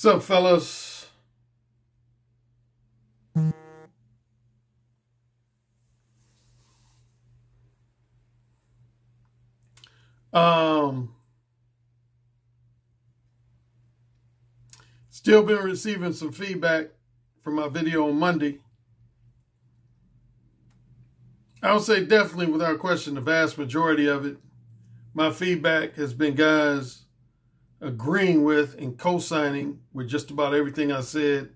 What's up, fellas? Still been receiving some feedback from my video on Monday. I would say definitely, without question, the vast majority of it, my feedback has been guys agreeing with and co-signing with just about everything I said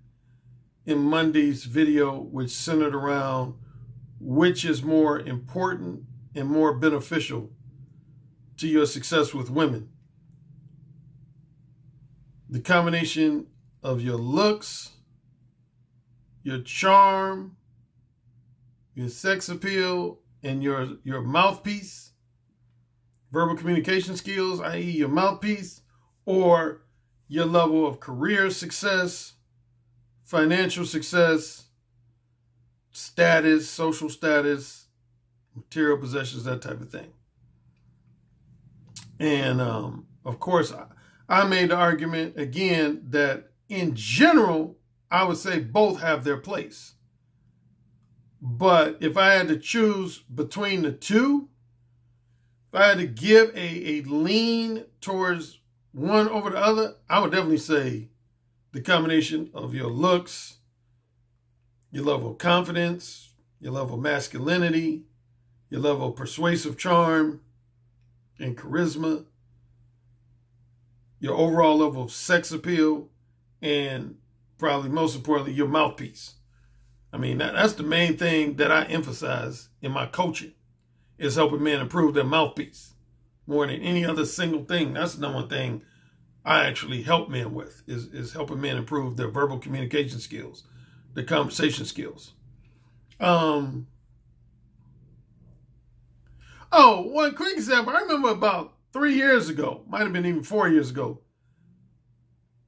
in Monday's video, which centered around which is more important and more beneficial to your success with women. The combination of your looks, your charm, your sex appeal, and your mouthpiece, verbal communication skills, i.e. your mouthpiece, or your level of career success, financial success, status, social status, material possessions, that type of thing. And of course, I made the argument again that in general, I would say both have their place. But if I had to choose between the two, if I had to give a lean towards one over the other, I would definitely say the combination of your looks, your level of confidence, your level of masculinity, your level of persuasive charm and charisma, your overall level of sex appeal, and probably most importantly, your mouthpiece. I mean, that's the main thing that I emphasize in my coaching, is helping men improve their mouthpiece more than any other single thing. That's the number one thing I actually help men with, is helping men improve their verbal communication skills, their conversation skills. Oh, one quick example. I remember about 3 years ago, might have been even 4 years ago,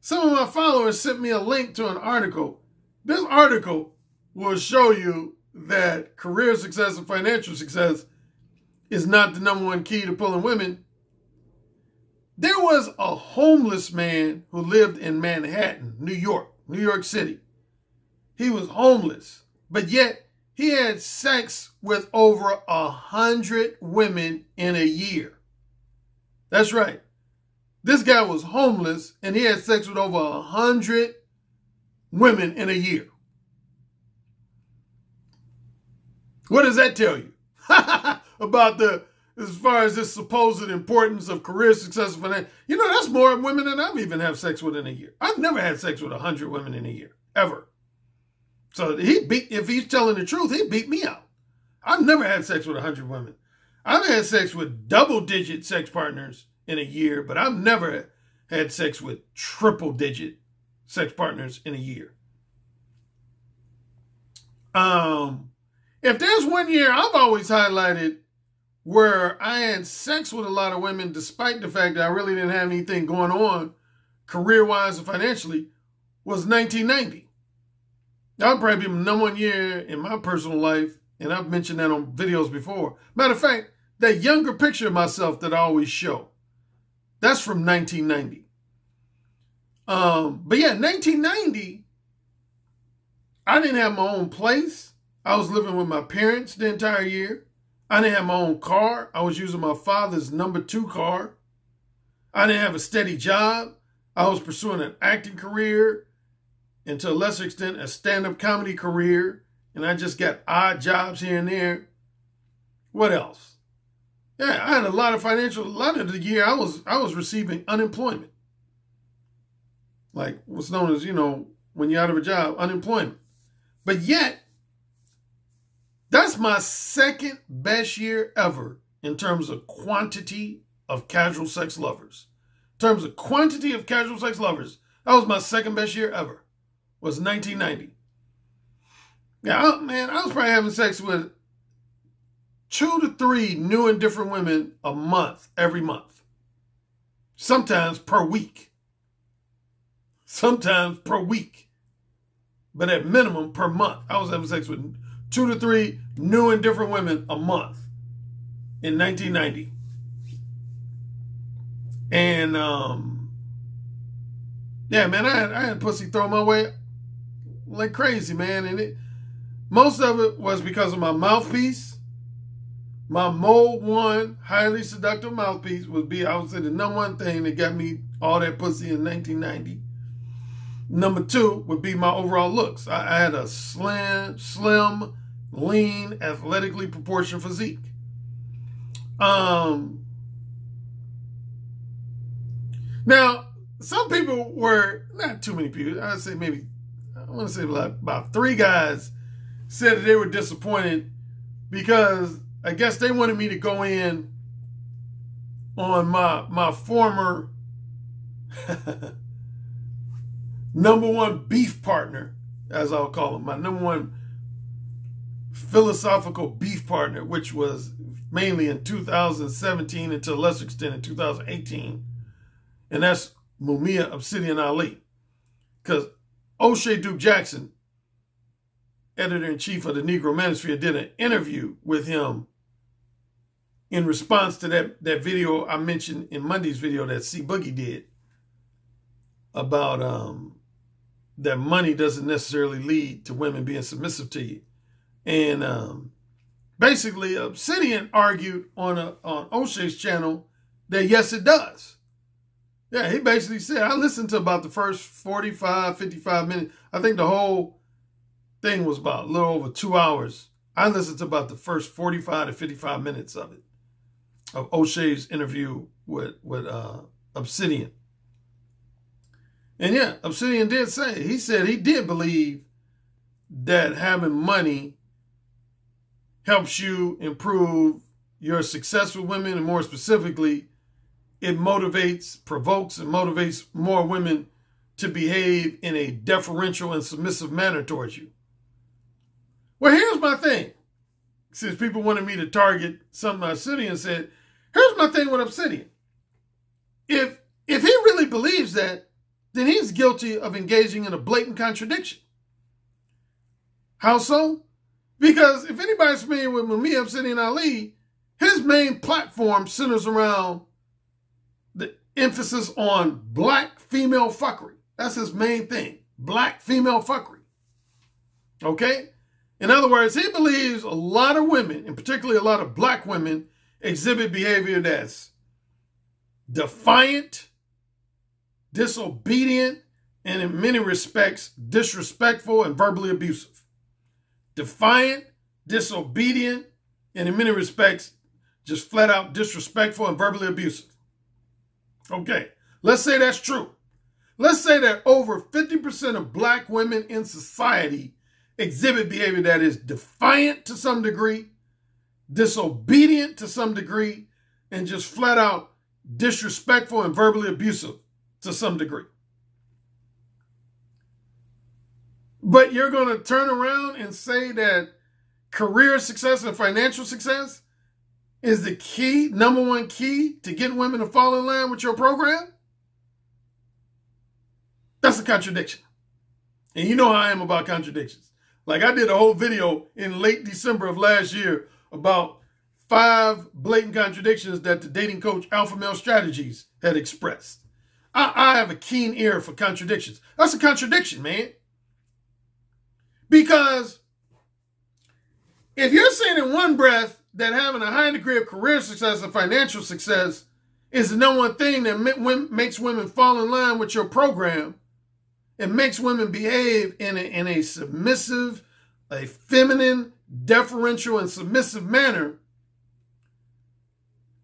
some of my followers sent me a link to an article. This article will show you that career success and financial success is not the number one key to pulling women. There was a homeless man who lived in Manhattan, New York City. He was homeless, but yet he had sex with over 100 women in a year. That's right. This guy was homeless and he had sex with over 100 women in a year. What does that tell you about as far as this supposed importance of career success and finance? You know, that's more women than I've even had sex with in a year. I've never had sex with 100 women in a year, ever. So if he's telling the truth, he beat me out. I've never had sex with 100 women. I've had sex with double-digit sex partners in a year, but I've never had sex with triple-digit sex partners in a year. If there's 1 year I've always highlighted where I had sex with a lot of women, despite the fact that I really didn't have anything going on career-wise and financially, was 1990. That would probably be the number 1 year in my personal life, and I've mentioned that on videos before. Matter of fact, that younger picture of myself that I always show, that's from 1990. But yeah, 1990, I didn't have my own place. I was living with my parents the entire year. I didn't have my own car. I was using my father's number 2 car. I didn't have a steady job. I was pursuing an acting career, and to a lesser extent, a stand-up comedy career. And I just got odd jobs here and there. What else? Yeah, I had a lot of the year I was receiving unemployment. Like what's known as, when you're out of a job, unemployment. But yet, that's my second best year ever in terms of quantity of casual sex lovers. In terms of quantity of casual sex lovers, that was my second best year ever, was 1990. Yeah, I was probably having sex with 2 to 3 new and different women a month, every month. Sometimes per week. But at minimum per month. I was having sex with 2 to 3 new and different women a month in 1990. And Yeah, man, I had pussy thrown my way like crazy, man. And most of it was because of my mouthpiece. My Mode 1 highly seductive mouthpiece I would say, the number one thing that got me all that pussy in 1990. Number 2 would be my overall looks. I had a slim, lean, athletically proportioned physique. Now, some people were, not too many people, I'd say maybe, I want to say about 3 guys said that they were disappointed because I guess they wanted me to go in on my former number 1 beef partner, as I'll call him, my number 1 philosophical beef partner, which was mainly in 2017 and to a lesser extent in 2018. And that's Mumia Obsidian Ali. Because O'Shea Duke Jackson, editor-in-chief of the Negro Manosphere, did an interview with him in response to that video I mentioned in Monday's video that C Boogie did about that money doesn't necessarily lead to women being submissive to you. And basically, Obsidian argued on O'Shea's channel that yes, it does. Yeah, he basically said, I listened to about the first 45, 55 minutes. I think the whole thing was about a little over 2 hours. I listened to about the first 45 to 55 minutes of it, of O'Shea's interview with Obsidian. And yeah, Obsidian did say, he said he did believe that having money helps you improve your success with women, and more specifically, it provokes and motivates more women to behave in a deferential and submissive manner towards you. Well, here's my thing. Since people wanted me to target something Obsidian said, here's my thing with Obsidian. If he really believes that, then he's guilty of engaging in a blatant contradiction. How so? Because if anybody's familiar with Mumia Obsidian Ali, his main platform centers around the emphasis on black female fuckery. That's his main thing. Black female fuckery. Okay? In other words, he believes a lot of women, and particularly a lot of black women, exhibit behavior that's defiant, disobedient, and in many respects, disrespectful and verbally abusive. Defiant, disobedient, and in many respects, just flat out disrespectful and verbally abusive. Okay, let's say that's true. Let's say that over 50% of black women in society exhibit behavior that is defiant to some degree, disobedient to some degree, and just flat out disrespectful and verbally abusive to some degree. But you're going to turn around and say that career success and financial success is the key, number 1 key to getting women to fall in line with your program? That's a contradiction. And you know how I am about contradictions. Like, I did a whole video in late December of last year about 5 blatant contradictions that the dating coach Alpha Male Strategies had expressed. I have a keen ear for contradictions. That's a contradiction, man. Because if you're saying in one breath that having a high degree of career success and financial success is the number 1 thing that makes women fall in line with your program and makes women behave in a submissive, a feminine, deferential, and submissive manner,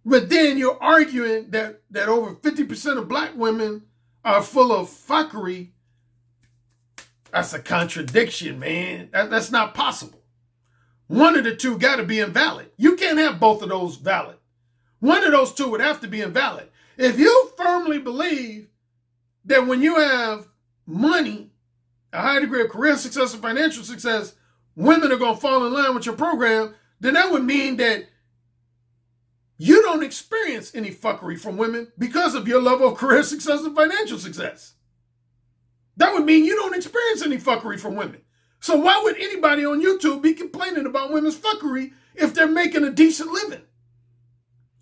but then you're arguing that over 50% of black women are full of fuckery, that's a contradiction, man. That's not possible. One of the two got to be invalid. You can't have both of those valid. One of those two would have to be invalid. If you firmly believe that when you have money, a high degree of career success and financial success, women are going to fall in line with your program, then that would mean that you don't experience any fuckery from women because of your level of career success and financial success. That would mean you don't experience any fuckery from women. So why would anybody on YouTube be complaining about women's fuckery if they're making a decent living?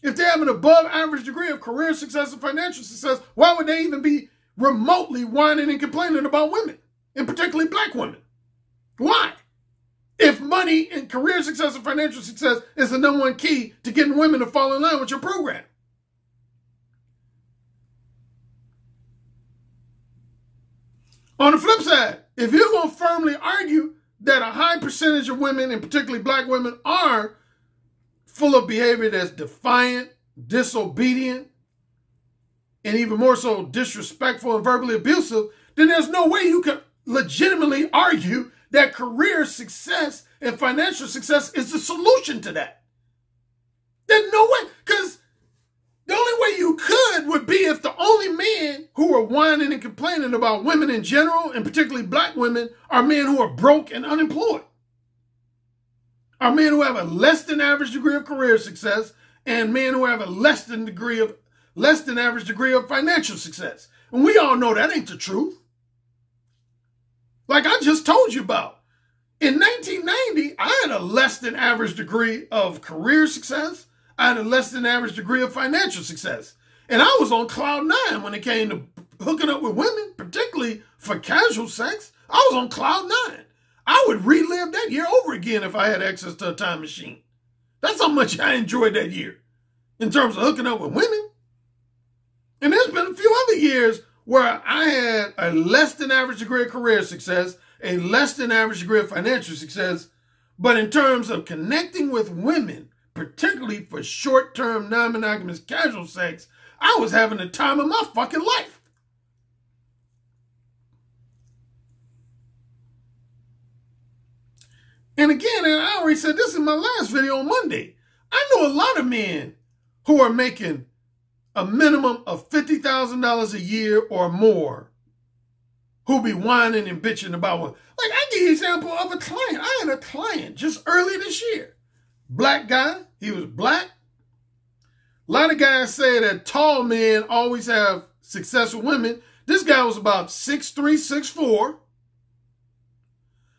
If they have an above average degree of career success and financial success, why would they even be remotely whining and complaining about women, and particularly black women. Why? If money and career success and financial success is the number one key to getting women to fall in line with your program. On the flip side, if you're going to firmly argue that a high percentage of women, and particularly black women, are full of behavior that's defiant, disobedient, and even more so disrespectful and verbally abusive, then there's no way you can legitimately argue that career success and financial success is the solution to that. There's no way, because the only way you could would be if the only men who are whining and complaining about women in general, and particularly black women, are men who are broke and unemployed. Are men who have a less than average degree of career success, and men who have a less than average degree of financial success. And we all know that ain't the truth. Like I just told you about. In 1990, I had a less than average degree of career success. I had a less than average degree of financial success. And I was on cloud nine when it came to hooking up with women, particularly for casual sex. I was on cloud nine. I would relive that year over again if I had access to a time machine. That's how much I enjoyed that year in terms of hooking up with women. And there's been a few other years where I had a less than average degree of career success, a less than average degree of financial success, but in terms of connecting with women, particularly for short-term, non-monogamous casual sex, I was having the time of my fucking life. And again, and I already said this in my last video on Monday, I know a lot of men who are making a minimum of $50,000 a year or more who be whining and bitching about what. Like, I give you an example of a client. I had a client just early this year. Black guy. He was black. A lot of guys say that tall men always have success with women. This guy was about 6'3", 6'4".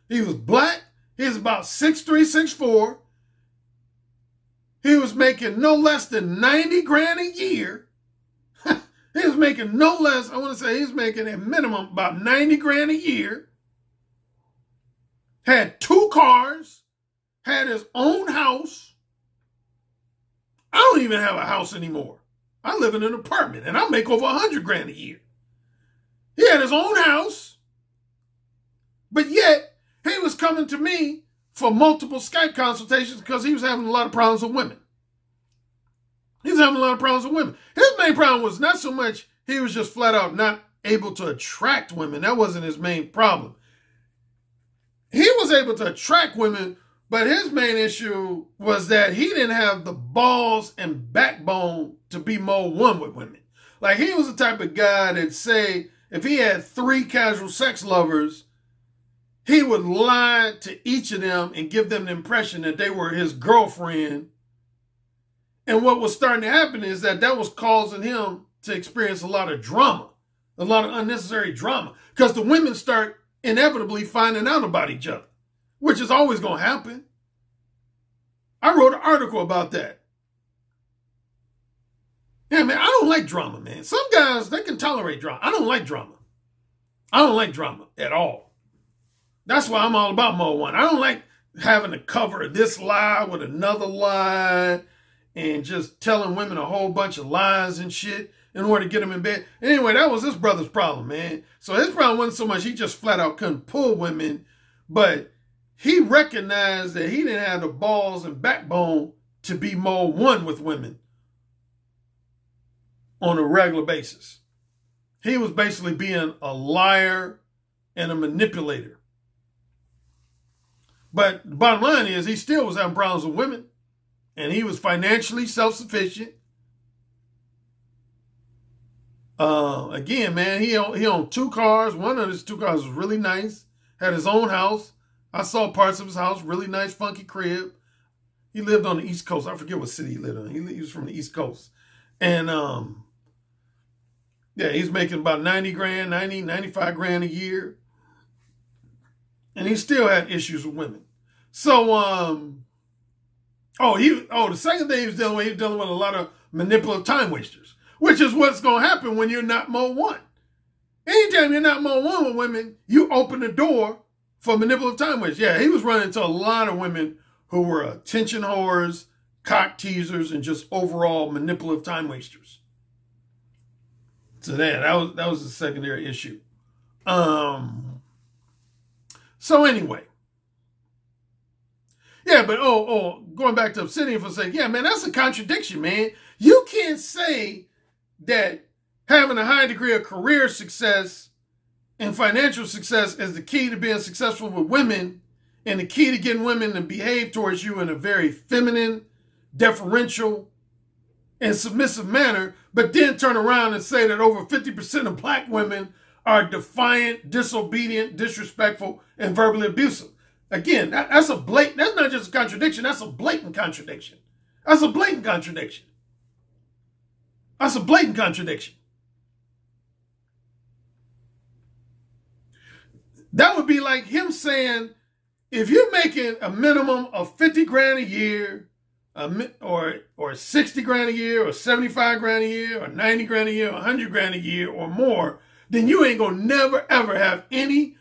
He was black. He was about 6'3", 6'4". He was making no less than 90 grand a year. He was making no less, I want to say he was making a minimum about 90 grand a year. Had 2 cars. Had his own house. I don't even have a house anymore. I live in an apartment and I make over 100 grand a year. He had his own house. But yet, he was coming to me for multiple Skype consultations because he was having a lot of problems with women. He was having a lot of problems with women. His main problem was not so much he was just flat out not able to attract women. That wasn't his main problem. He was able to attract women, but his main issue was that he didn't have the balls and backbone to be more one with women. Like, he was the type of guy that say, if he had 3 casual sex lovers, he would lie to each of them and give them the impression that they were his girlfriend. And what was starting to happen is that was causing him to experience a lot of drama, a lot of unnecessary drama, because the women start inevitably finding out about each other, which is always going to happen. I wrote an article about that. Yeah, man, I don't like drama, man. Some guys, they can tolerate drama. I don't like drama. I don't like drama at all. That's why I'm all about Mo One. I don't like having to cover this lie with another lie and just telling women a whole bunch of lies and shit in order to get them in bed. Anyway, that was his brother's problem, man. So his problem wasn't so much he just flat out couldn't pull women, but he recognized that he didn't have the balls and backbone to be more one with women on a regular basis. He was basically being a liar and a manipulator. But the bottom line is he still was having problems with women. And he was financially self-sufficient. Again, man, he owned 2 cars. One of his 2 cars was really nice. Had his own house. I saw parts of his house. Really nice, funky crib. He lived on the East Coast. I forget what city he lived in. He was from the East Coast. And, yeah, he's making about 90 grand, 90, 95 grand a year. And he still had issues with women. So, the second thing he was dealing with a lot of manipulative time wasters, which is what's going to happen when you're not Mo One. Anytime you're not more one with women, you open the door for manipulative time wasters. Yeah, he was running into a lot of women who were attention whores, cock teasers, and just overall manipulative time wasters. So that was a secondary issue. So anyway. Yeah, but going back to Obsidian for a second, yeah, man, that's a contradiction, man. You can't say that having a high degree of career success and financial success is the key to being successful with women and the key to getting women to behave towards you in a very feminine, deferential, and submissive manner, but then turn around and say that over 50% of black women are defiant, disobedient, disrespectful, and verbally abusive. Again, that's not just a contradiction, that's a blatant contradiction. That's a blatant contradiction. That's a blatant contradiction. That would be like him saying, if you're making a minimum of 50 grand a year, or 60 grand a year, or 75 grand a year, or 90 grand a year, or 100 grand a year, or more, then you ain't gonna never, ever have any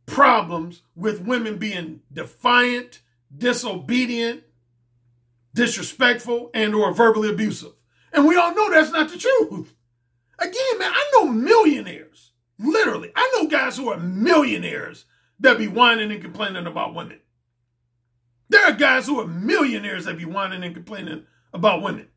problems with women being defiant, disobedient, disrespectful, and or verbally abusive. And we all know that's not the truth. Again, man, I know millionaires. Literally, I know guys who are millionaires that be whining and complaining about women. There are guys who are millionaires that be whining and complaining about women.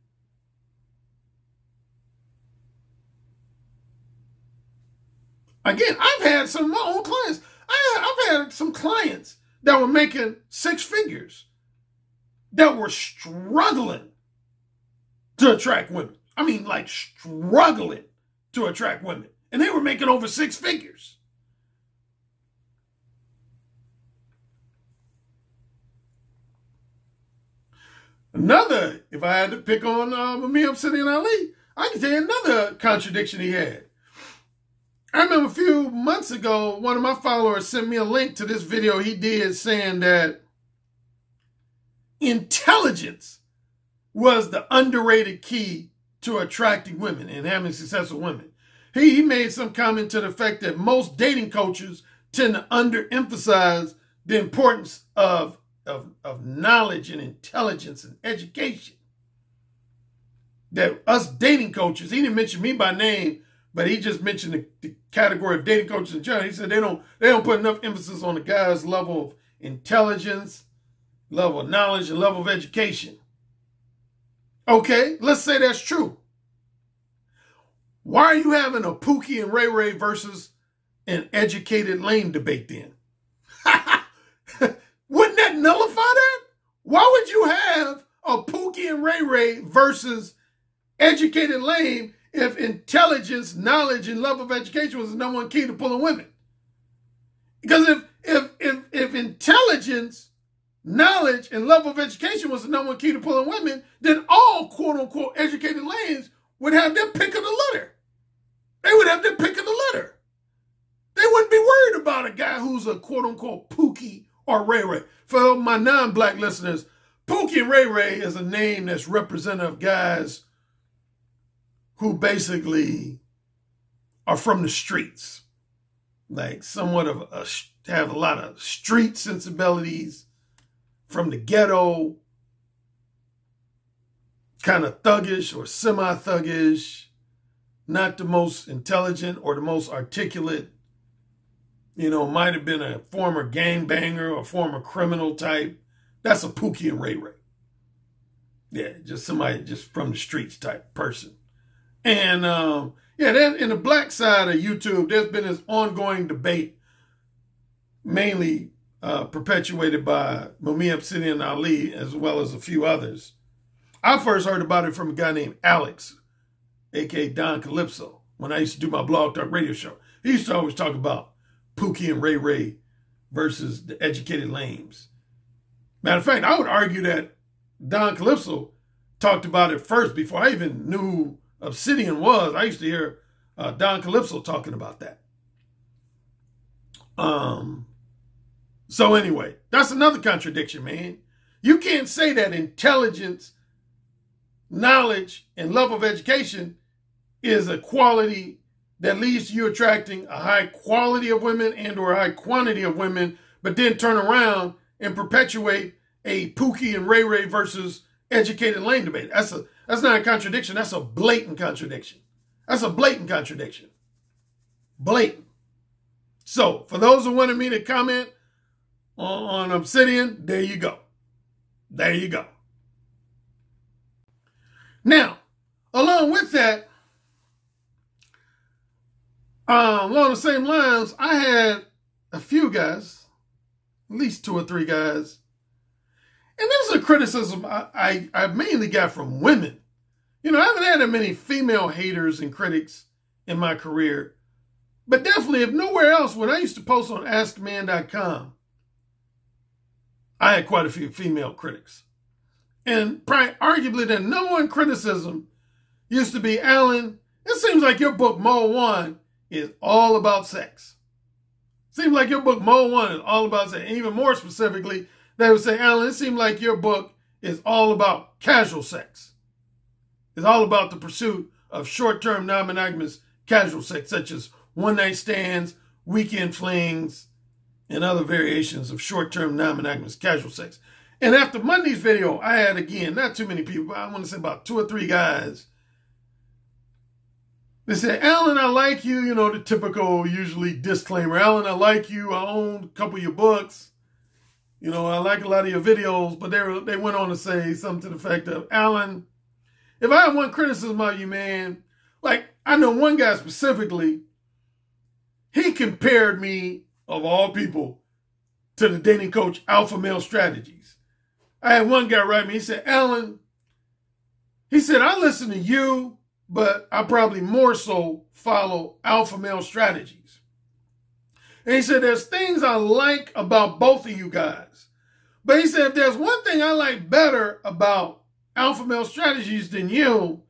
Again, I've had some of my own clients. I've had some clients that were making six figures that were struggling to attract women. I mean, like struggling to attract women. And they were making over six figures. Another, if I had to pick on me, Obsidian Ali, I can tell you another contradiction he had. I remember a few months ago, one of my followers sent me a link to this video he did saying that intelligence was the underrated key to attracting women and having successful women. He made some comment to the effect that most dating coaches tend to underemphasize the importance of knowledge and intelligence and education. That us dating coaches, he didn't mention me by name, but he just mentioned the category of dating coaches in general. He said they don't put enough emphasis on the guy's level of intelligence, level of knowledge, and level of education. Okay, let's say that's true. Why are you having a Pookie and Ray Ray versus an educated lame debate then? Wouldn't that nullify that? Why would you have a Pookie and Ray Ray versus educated lame if intelligence, knowledge, and love of education was the number one key to pulling women? Because if intelligence, knowledge, and love of education was the number one key to pulling women, then all quote-unquote educated lames would have their pick of the litter. They would have their pick of the litter. They wouldn't be worried about a guy who's a quote-unquote Pookie or Ray Ray. For my non-black listeners, Pookie and Ray Ray is a name that's representative of guys who basically are from the streets. Like somewhat of have a lot of street sensibilities, from the ghetto, kind of thuggish or semi-thuggish, not the most intelligent or the most articulate. You know, might have been a former gangbanger or former criminal type. That's a Pookie and Ray Ray. Yeah, just somebody just from the streets type person. And yeah, then in the black side of YouTube, there's been this ongoing debate, mainly perpetuated by Mumia Obsidian Ali, as well as a few others. I first heard about it from a guy named Alex, a.k.a. Don Calypso, when I used to do my blog talk radio show. He used to always talk about Pookie and Ray Ray versus the educated lames. Matter of fact, I would argue that Don Calypso talked about it first before I even knew who Obsidian was. I used to hear Don Calypso talking about that. So anyway, that's another contradiction, man. You can't say that intelligence, knowledge, and love of education is a quality that leads to you attracting a high quality of women and or a high quantity of women, but then turn around and perpetuate a Pookie and Ray Ray versus educated lane debate. That's not a contradiction. That's a blatant contradiction. That's a blatant contradiction. Blatant. So for those who wanted me to comment on Obsidian, there you go. There you go. Now, along with that, along the same lines, I had a few guys, at least 2 or 3 guys, and this is a criticism I mainly got from women. You know, I haven't had that many female haters and critics in my career, but definitely, if nowhere else, when I used to post on AskMan.com, I had quite a few female critics. And probably, arguably, the number one criticism used to be, Alan, it seems like your book, Mode 1, is all about sex. Seems like your book, Mode 1, is all about sex. And even more specifically, they would say, Alan, it seems like your book is all about casual sex. It's all about the pursuit of short-term, non-monogamous casual sex, such as one-night stands, weekend flings, and other variations of short-term, non-monogamous casual sex. And after Monday's video, I had, again, not too many people, but I want to say about 2 or 3 guys. They said, Alan, I like you. You know, the typical, usually disclaimer. Alan, I like you. I own a couple of your books. You know, I like a lot of your videos. But they went on to say something to the effect of, Alan, if I have one criticism of you, man, like, I know one guy specifically, he compared me, of all people, to the dating coach Alpha Male Strategies. I had one guy write me, he said, Alan, he said, I listen to you, but I probably more so follow Alpha Male Strategies. And he said, there's things I like about both of you guys. But he said, if there's one thing I like better about Alpha Male Strategies than you,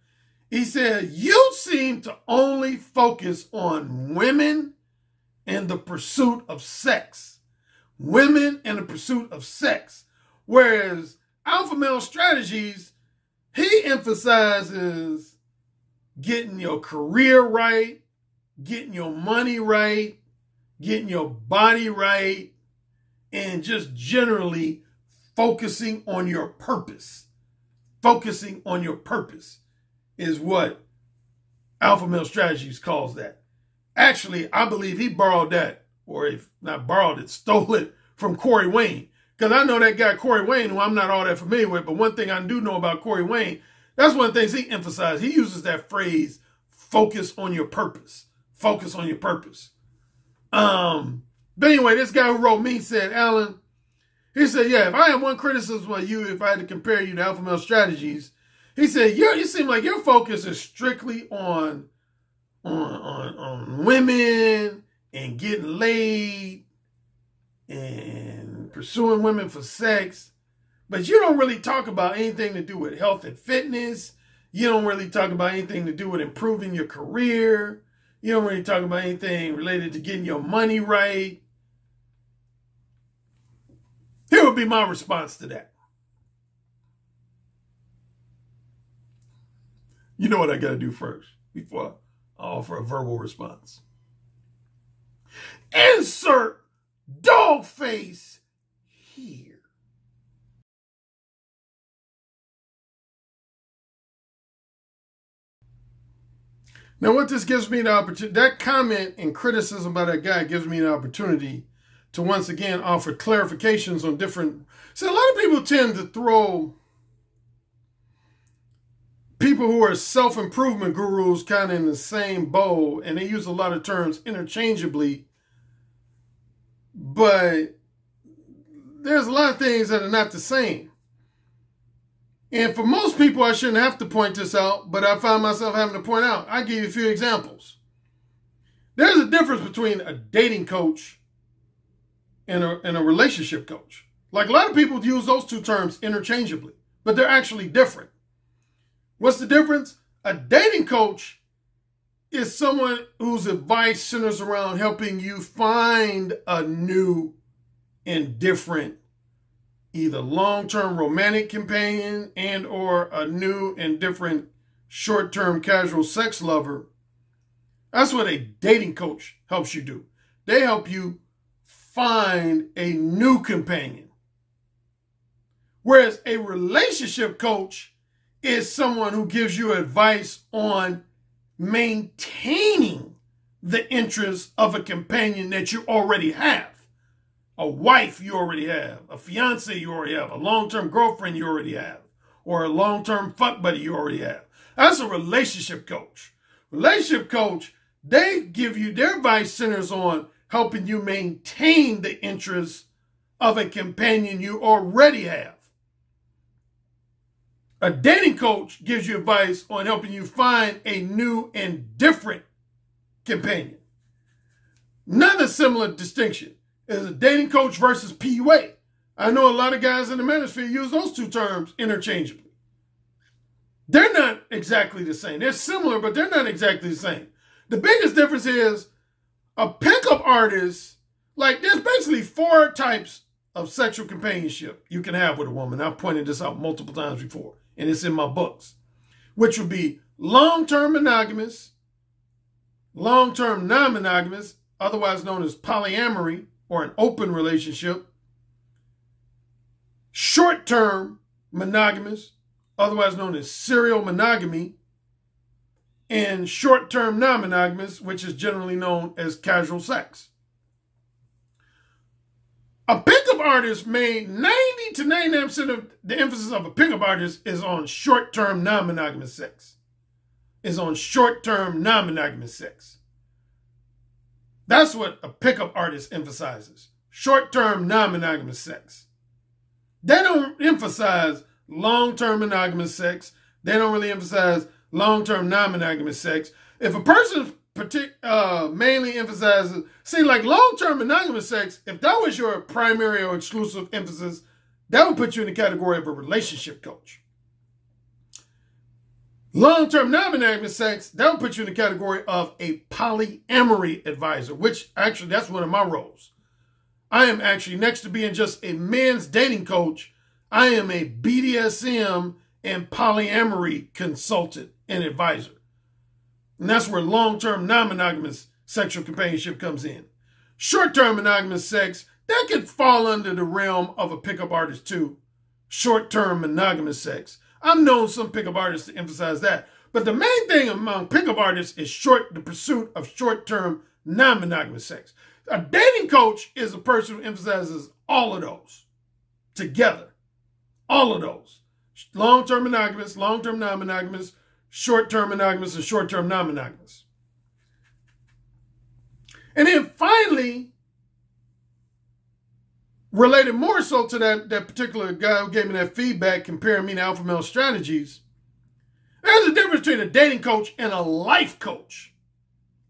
he said, you seem to only focus on women and the pursuit of sex. Women and the pursuit of sex. Whereas Alpha Male Strategies, he emphasizes getting your career right, getting your money right, getting your body right, and just generally focusing on your purpose. Focusing on your purpose is what Alpha Male Strategies calls that. Actually, I believe he borrowed that, or if not borrowed it, stole it from Currie Wayne. Because I know that guy Currie Wayne, who I'm not all that familiar with, but one thing I do know about Currie Wayne, that's one of the things he emphasized. He uses that phrase, focus on your purpose. Focus on your purpose. But anyway, this guy who wrote me said, Alan, he said, yeah, if I had one criticism of you, if I had to compare you to Alpha Male Strategies, he said, you seem like your focus is strictly on women and getting laid and pursuing women for sex. But you don't really talk about anything to do with health and fitness. You don't really talk about anything to do with improving your career. You don't really talk about anything related to getting your money right. Here would be my response to that. You know what I got to do first before I offer a verbal response. Insert dog face here. Now, what this gives me the opportunity, that comment and criticism by that guy gives me the opportunity to once again offer clarifications on different. See, a lot of people tend to throw people who are self-improvement gurus kind of in the same bowl, and they use a lot of terms interchangeably. But there's a lot of things that are not the same. And for most people, I shouldn't have to point this out, but I find myself having to point out. I'll give you a few examples. There's a difference between a dating coach and a relationship coach. Like, a lot of people use those two terms interchangeably, but they're actually different. What's the difference? A dating coach is someone whose advice centers around helping you find a new and different either long-term romantic companion and or a new and different short-term casual sex lover. That's what a dating coach helps you do. They help you find a new companion. Whereas a relationship coach is someone who gives you advice on maintaining the interests of a companion that you already have. A wife you already have, a fiance you already have, a long-term girlfriend you already have, or a long-term fuck buddy you already have. That's a relationship coach. Relationship coach, they give you, their advice centers on helping you maintain the interests of a companion you already have. A dating coach gives you advice on helping you find a new and different companion. Another similar distinction is a dating coach versus PUA. I know a lot of guys in the manosphere use those two terms interchangeably. They're not exactly the same. They're similar, but they're not exactly the same. The biggest difference is a pickup artist, like there's basically 4 types of sexual companionship you can have with a woman. I've pointed this out multiple times before, and it's in my books, which would be long-term monogamous, long-term non-monogamous, otherwise known as polyamory or an open relationship, short-term monogamous, otherwise known as serial monogamy, and short-term non-monogamous, which is generally known as casual sex. A pickup artist made 90 to 99% of the emphasis of a pickup artist is on short-term non-monogamous sex. Is on short-term non-monogamous sex. That's what a pickup artist emphasizes. Short-term non-monogamous sex. They don't emphasize long-term monogamous sex. They don't really emphasize long-term non-monogamous sex. If a person mainly emphasizes, see, like long-term monogamous sex, if that was your primary or exclusive emphasis, that would put you in the category of a relationship coach. Long-term non-monogamous sex, that would put you in the category of a polyamory advisor, which actually that's one of my roles. I am actually, next to being just a men's dating coach, I am a BDSM and polyamory consultant and advisor. And that's where long-term non-monogamous sexual companionship comes in. Short-term monogamous sex, that could fall under the realm of a pickup artist too. Short-term monogamous sex. I've known some pickup artists to emphasize that. But the main thing among pickup artists is the pursuit of short-term non-monogamous sex. A dating coach is a person who emphasizes all of those together. All of those. Long-term monogamous, long-term non-monogamous, short-term monogamous, and short-term non-monogamous. And then finally, related more so to that particular guy who gave me that feedback comparing me to alpha male strategies, there's a difference between a dating coach and a life coach.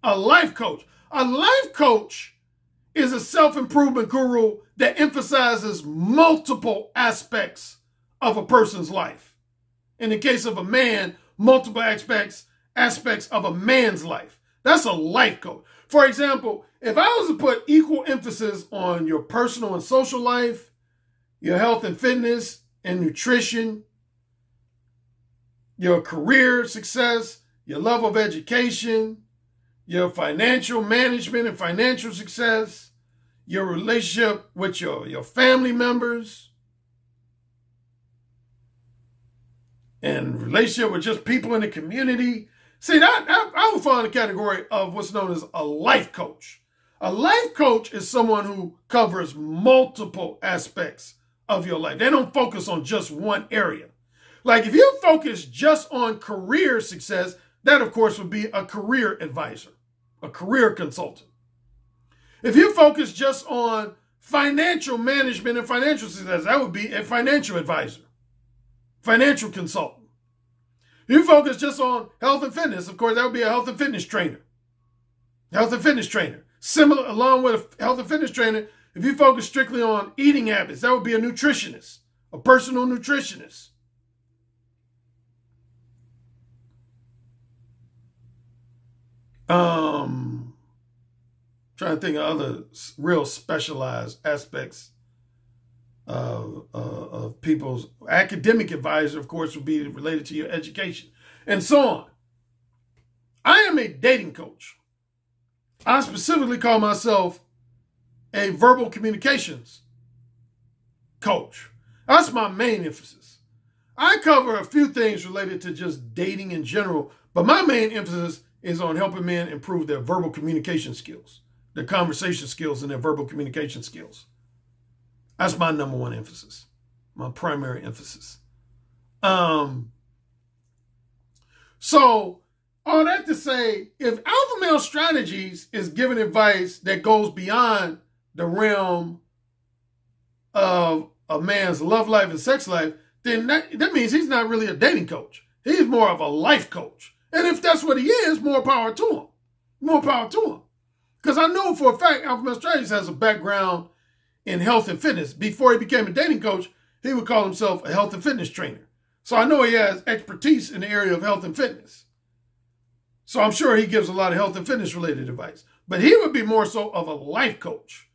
A life coach. A life coach is a self-improvement guru that emphasizes multiple aspects of a person's life. In the case of a man, multiple aspects of a man's life. That's a life coach. For example, if I was to put equal emphasis on your personal and social life, your health and fitness and nutrition, your career success, your level of education, your financial management and financial success, your relationship with your family members, and relationship with just people in the community. See, I would fall in the category of what's known as a life coach. A life coach is someone who covers multiple aspects of your life. They don't focus on just one area. Like if you focus just on career success, that of course would be a career advisor, a career consultant. If you focus just on financial management and financial success, that would be a financial advisor, financial consultant. You focus just on health and fitness, of course, that would be a health and fitness trainer. Health and fitness trainer. Similar, along with a health and fitness trainer, if you focus strictly on eating habits, that would be a nutritionist, a personal nutritionist. Trying to think of other real specialized aspects of people's academic advisor, of course, would be related to your education and so on. I am a dating coach. I specifically call myself a verbal communications coach. That's my main emphasis. I cover a few things related to just dating in general, but my main emphasis is on helping men improve their verbal communication skills, their conversation skills, and their verbal communication skills. That's my number one emphasis, my primary emphasis. So all that to say, if Alpha Male Strategies is giving advice that goes beyond the realm of a man's love life and sex life, then that means he's not really a dating coach. He's more of a life coach. And if that's what he is, more power to him. More power to him. Because I know for a fact Alpha Male Strategies has a background in health and fitness. Before he became a dating coach, he would call himself a health and fitness trainer. So I know he has expertise in the area of health and fitness. So I'm sure he gives a lot of health and fitness related advice. But he would be more so of a life coach.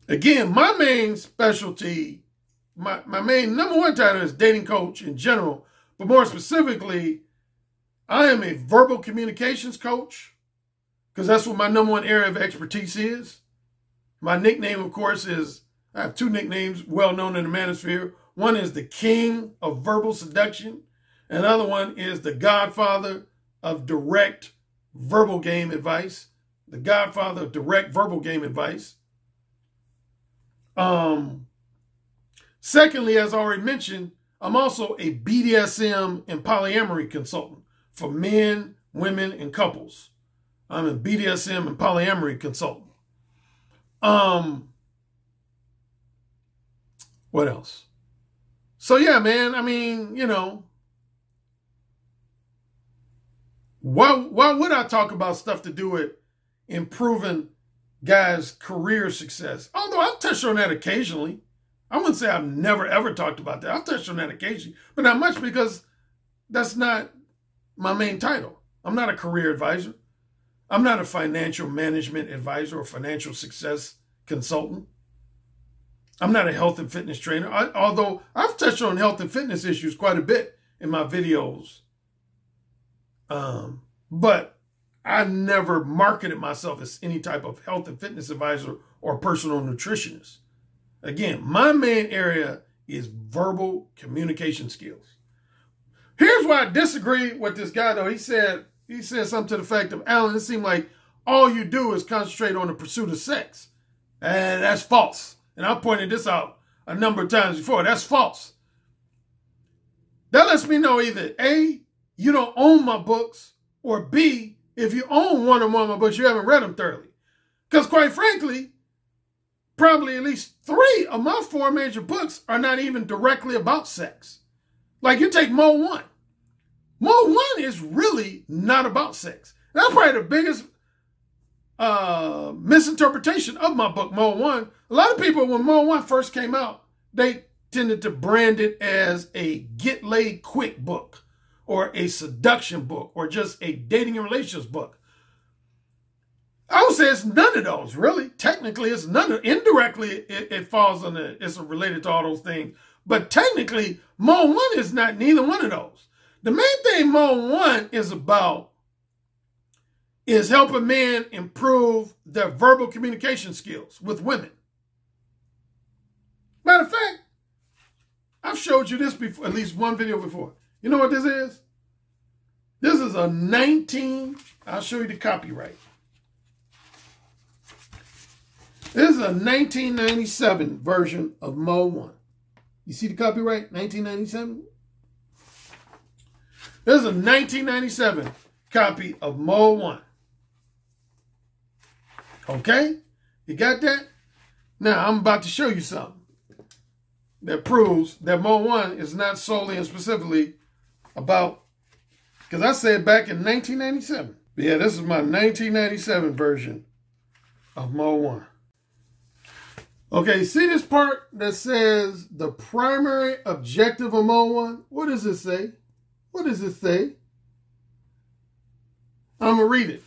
Again, my main specialty, my main number one title is dating coach in general. But more specifically, I am a verbal communications coach because that's what my number one area of expertise is. My nickname, of course, is, I have two nicknames well known in the manosphere. One is the King of Verbal Seduction. And the other one is the Godfather of Direct Verbal Game Advice. The Godfather of Direct Verbal Game Advice. Secondly, as I already mentioned, I'm also a BDSM and polyamory consultant for men, women, and couples. I'm a BDSM and polyamory consultant. What else? So yeah, man, I mean, you know, why would I talk about stuff to do with improving guys' career success? Although I've touched on that occasionally. I wouldn't say I've never, ever talked about that. I've touched on that occasionally, but not much because that's not my main title. I'm not a career advisor. I'm not a financial management advisor or financial success consultant. I'm not a health and fitness trainer, although I've touched on health and fitness issues quite a bit in my videos. But I never marketed myself as any type of health and fitness advisor or personal nutritionist. Again, my main area is verbal communication skills. Here's why I disagree with this guy, though. He said something to the effect of, Alan, it seemed like all you do is concentrate on the pursuit of sex. And that's false. And I pointed this out a number of times before. That's false. That lets me know either A, you don't own my books, or B, if you own one of my books, you haven't read them thoroughly. Because quite frankly, probably at least 3 of my 4 major books are not even directly about sex. Like you take Mo 1. Mo 1 is really not about sex. That's probably the biggest misinterpretation of my book, Mo 1. A lot of people, when Mo 1 first came out, they tended to brand it as a get laid quick book or a seduction book or just a dating and relationships book. I would say it's none of those, really. Technically, it's none of, indirectly, it falls on it's related to all those things. But technically, Mo 1 is not neither one of those. The main thing Mo 1 is about is helping men improve their verbal communication skills with women. Matter of fact, I've showed you this before, at least one video before. You know what this is? This is a I'll show you the copyright. This is a 1997 version of Mo 1. You see the copyright? 1997? This is a 1997 copy of Mo 1. Okay? You got that? Now, I'm about to show you something that proves that Mo 1 is not solely and specifically about, because I said back in 1997. But yeah, this is my 1997 version of Mo 1. Okay, see this part that says the primary objective of Mo 1? What does it say? What does it say? I'm going to read it.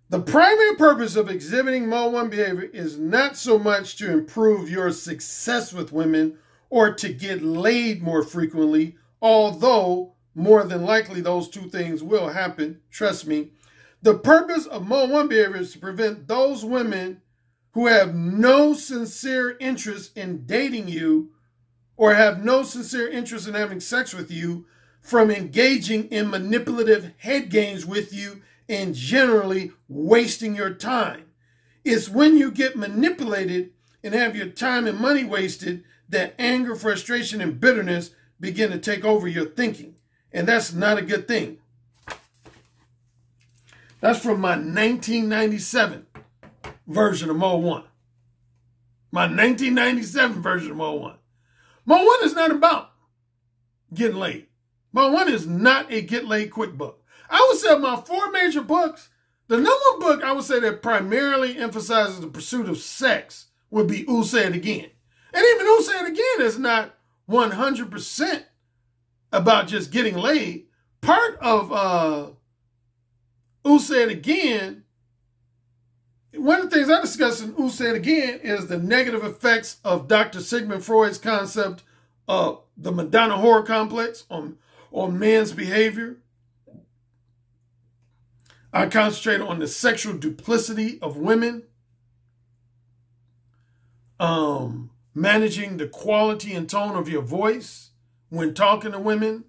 The primary purpose of exhibiting Mo 1 behavior is not so much to improve your success with women or to get laid more frequently, although more than likely those two things will happen. Trust me. The purpose of mode 1 behavior is to prevent those women who have no sincere interest in dating you or have no sincere interest in having sex with you from engaging in manipulative head games with you and generally wasting your time. It's when you get manipulated and have your time and money wasted that anger, frustration, and bitterness begin to take over your thinking. And that's not a good thing. That's from my 1997 version of Mode 1. My 1997 version of Mode 1. Mode 1 is not about getting laid. Mode 1 is not a get laid quick book. I would say of my 4 major books, the number one book I would say that primarily emphasizes the pursuit of sex would be Ooh, Say It Again. And even Ooh, Say It Again is not 100% about just getting laid. Part of Ooh, Say It Again, one of the things I discuss in Ooh, Say It Again is the negative effects of Dr. Sigmund Freud's concept of the Madonna horror complex on men's behavior. I concentrate on the sexual duplicity of women, managing the quality and tone of your voice when talking to women,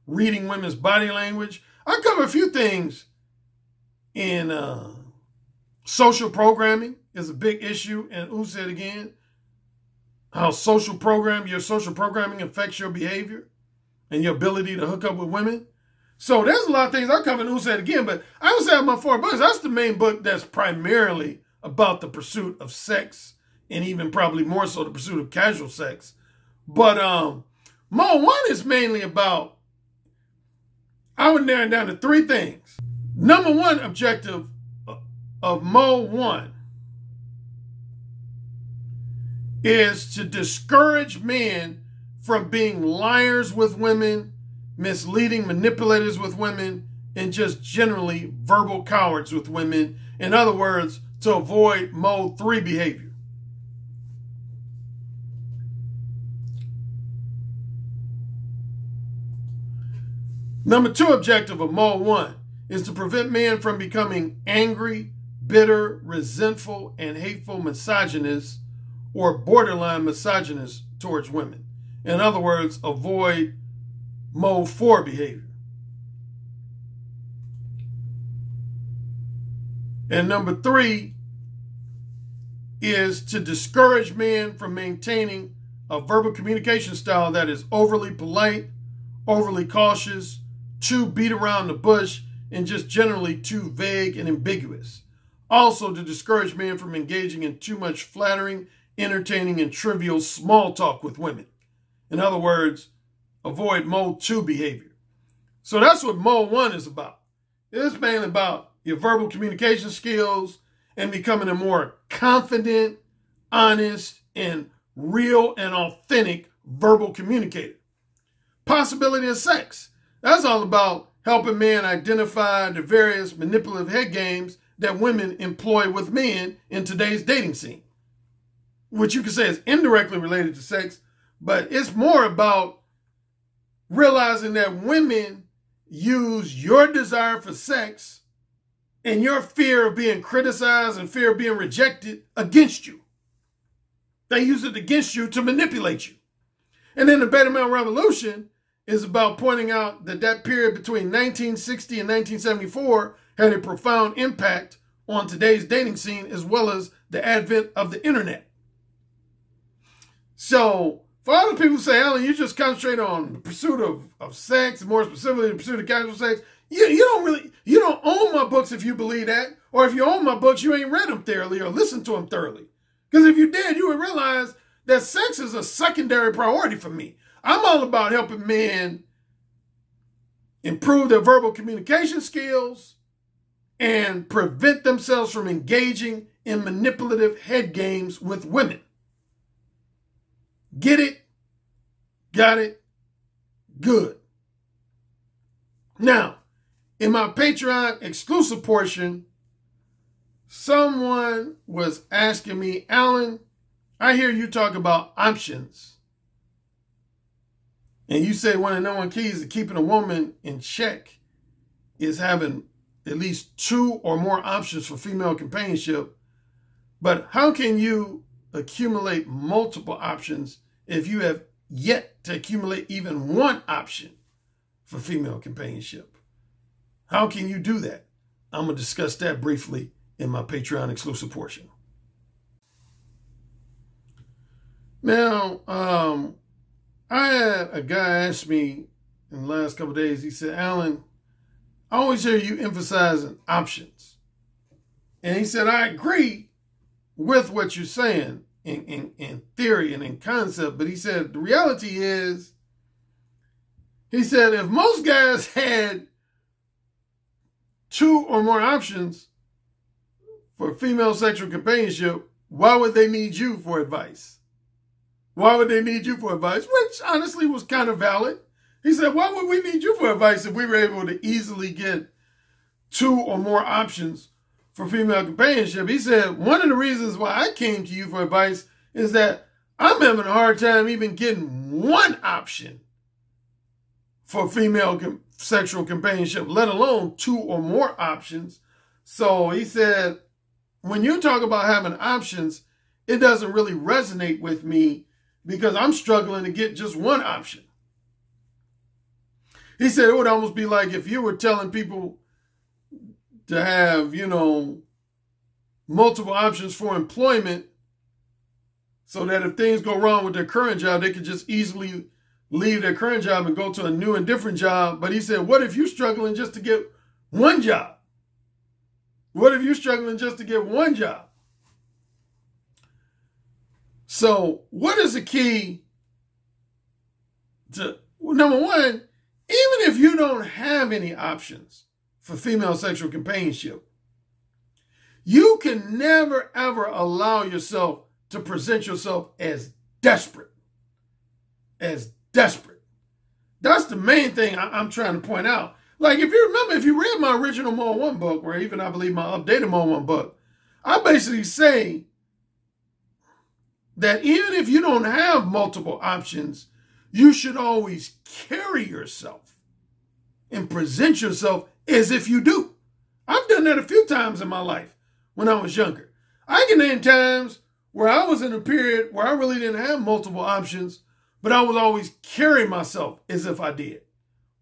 reading women's body language. I cover a few things in social programming is a big issue, and Ooh, Say It Again, how your social programming affects your behavior and your ability to hook up with women. So there's a lot of things I cover in Ooh, Say It Again, but I would say of my 4 books, that's the main book that's primarily about the pursuit of sex, and even probably more so the pursuit of casual sex. But Mode 1 is mainly about, I would narrow it down to 3 things. Number 1 objective of Mode 1 is to discourage men from being liars with women, misleading manipulators with women, and just generally verbal cowards with women. In other words, to avoid Mode 3 behavior. Number 2 objective of Mode 1 is to prevent men from becoming angry, bitter, resentful, and hateful misogynists or borderline misogynists towards women. In other words, avoid Mode 4 behavior. And number 3 is to discourage men from maintaining a verbal communication style that is overly polite, overly cautious, too beat around the bush, and just generally too vague and ambiguous. Also, to discourage men from engaging in too much flattering, entertaining, and trivial small talk with women. In other words, avoid Mode 2 behavior. So that's what Mode 1 is about. It's mainly about your verbal communication skills and becoming a more confident, honest, and real and authentic verbal communicator. Possibility of sex. That's all about helping men identify the various manipulative head games that women employ with men in today's dating scene, which you could say is indirectly related to sex, but it's more about realizing that women use your desire for sex and your fear of being criticized and fear of being rejected against you. They use it against you to manipulate you. And then the Beta Male Revolution is about pointing out that that period between 1960 and 1974 had a profound impact on today's dating scene, as well as the advent of the internet. So for other people who say, Alan, you just concentrate on the pursuit of sex, more specifically the pursuit of casual sex, you don't own my books if you believe that. Or if you own my books, you ain't read them thoroughly or listened to them thoroughly. Because if you did, you would realize that sex is a secondary priority for me. I'm all about helping men improve their verbal communication skills and prevent themselves from engaging in manipulative head games with women. Get it? Got it? Good. Now, in my Patreon exclusive portion, someone was asking me, Alan, I hear you talk about options. And you say one of the number one keys to keeping a woman in check is having at least 2 or more options for female companionship. But how can you accumulate multiple options if you have yet to accumulate even 1 option for female companionship? How can you do that? I'm going to discuss that briefly in my Patreon exclusive portion. Now, I had a guy ask me in the last couple of days, he said, Alan, I always hear you emphasizing options. And he said, I agree with what you're saying in theory and in concept, but he said, the reality is, he said, if most guys had 2 or more options for female sexual companionship, why would they need you for advice? Why would they need you for advice? Which honestly was kind of valid. He said, why would we need you for advice if we were able to easily get 2 or more options for female companionship? He said, one of the reasons why I came to you for advice is that I'm having a hard time even getting 1 option for female sexual companionship, let alone 2 or more options. So he said, when you talk about having options, it doesn't really resonate with me because I'm struggling to get just 1 option. He said it would almost be like if you were telling people to have, multiple options for employment so that if things go wrong with their current job, they could just easily leave their current job and go to a new and different job. But he said, what if you're struggling just to get 1 job? What if you're struggling just to get 1 job? So what is the key to, number one, even if you don't have any options for female sexual companionship, you can never, ever allow yourself to present yourself as desperate. As desperate. That's the main thing I'm trying to point out. Like, if you remember, if you read my original Mode 1 book, or even, I believe, my updated Mode 1 book, I basically say that even if you don't have multiple options, you should always carry yourself and present yourself as if you do. I've done that a few times in my life when I was younger. I can name times where I was in a period where I really didn't have multiple options, but I would always carry myself as if I did.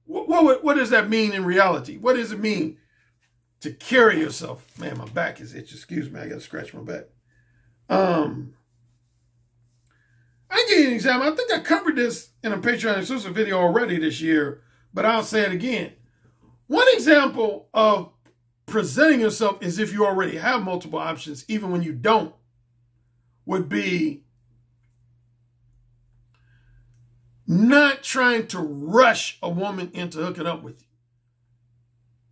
What does that mean in reality? What does it mean to carry yourself? Man, my back is itchy. Excuse me, I got to scratch my back. I give you an example. I think I covered this in a Patreon exclusive video already this year, but I'll say it again. One example of presenting yourself as if you already have multiple options, even when you don't, would be not trying to rush a woman into hooking up with you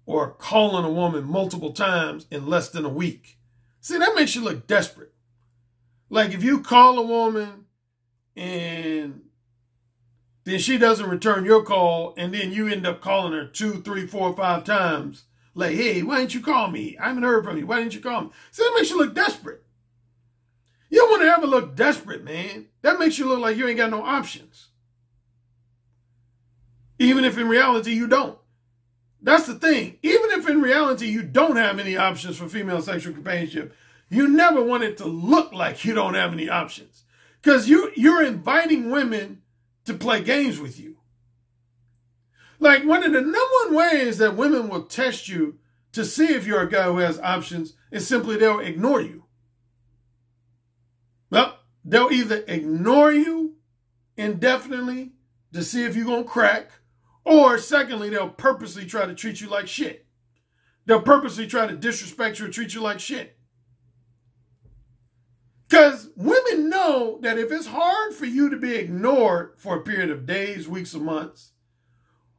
or calling a woman multiple times in less than a week. See, that makes you look desperate. Like if you call a woman and then she doesn't return your call and then you end up calling her 2, 3, 4, 5 times. Like, hey, why didn't you call me? I haven't heard from you. Why didn't you call me? See, that makes you look desperate. You don't want to ever look desperate, man. That makes you look like you ain't got no options. Even if in reality you don't. That's the thing. Even if in reality you don't have any options for female sexual companionship, you never want it to look like you don't have any options. Because you're inviting women to play games with you. Like, one of the number one ways that women will test you to see if you're a guy who has options is simply they'll ignore you. Well, they'll either ignore you indefinitely to see if you're going to crack, or secondly, they'll purposely try to treat you like shit. They'll purposely try to disrespect you or treat you like shit. Because women know that if it's hard for you to be ignored for a period of days, weeks, or months,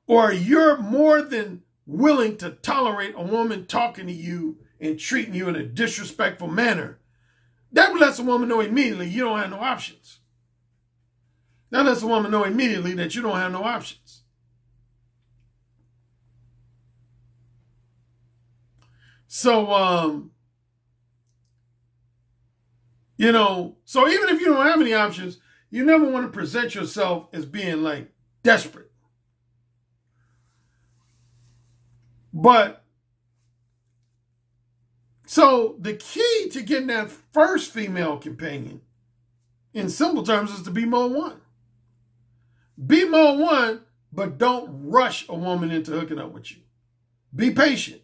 or you're more than willing to tolerate a woman talking to you and treating you in a disrespectful manner, that lets a woman know immediately you don't have no options. That lets a woman know immediately that you don't have no options. So, so even if you don't have any options, you never want to present yourself as being like desperate. But, so the key to getting that first female companion, in simple terms, is to be mode 1. Be mode 1, but don't rush a woman into hooking up with you. Be patient.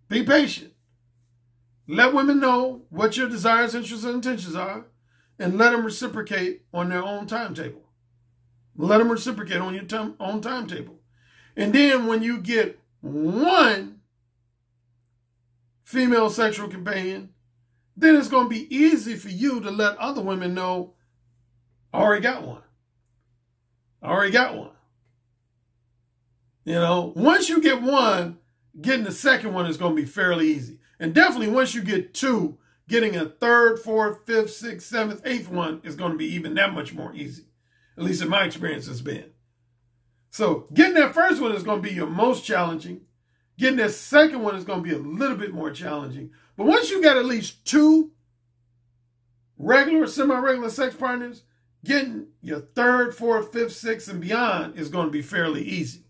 Be patient. Let women know what your desires, interests, and intentions are, and let them reciprocate on their own timetable. Let them reciprocate on your own timetable. And then when you get one female sexual companion, then it's going to be easy for you to let other women know, I already got one. I already got one. You know, once you get one, getting the second one is going to be fairly easy. And definitely once you get 2, getting a 3rd, 4th, 5th, 6th, 7th, 8th one is going to be even that much more easy. At least in my experience has been. So getting that first one is going to be your most challenging. Getting that second one is going to be a little bit more challenging. But once you got at least 2 regular or semi-regular sex partners, getting your 3rd, 4th, 5th, 6th, and beyond is going to be fairly easy.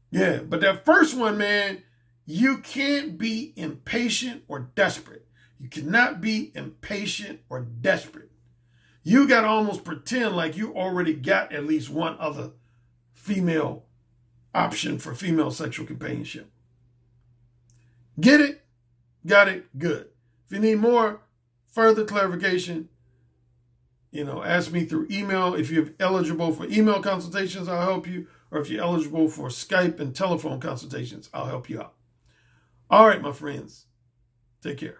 Yeah, but that first one, man, you can't be impatient or desperate. You cannot be impatient or desperate. You got to almost pretend like you already got at least one other female option for female sexual companionship. Get it? Got it? Good. If you need more further clarification, ask me through email. If you're eligible for email consultations, I'll help you. Or if you're eligible for Skype and telephone consultations, I'll help you out. All right, my friends. Take care.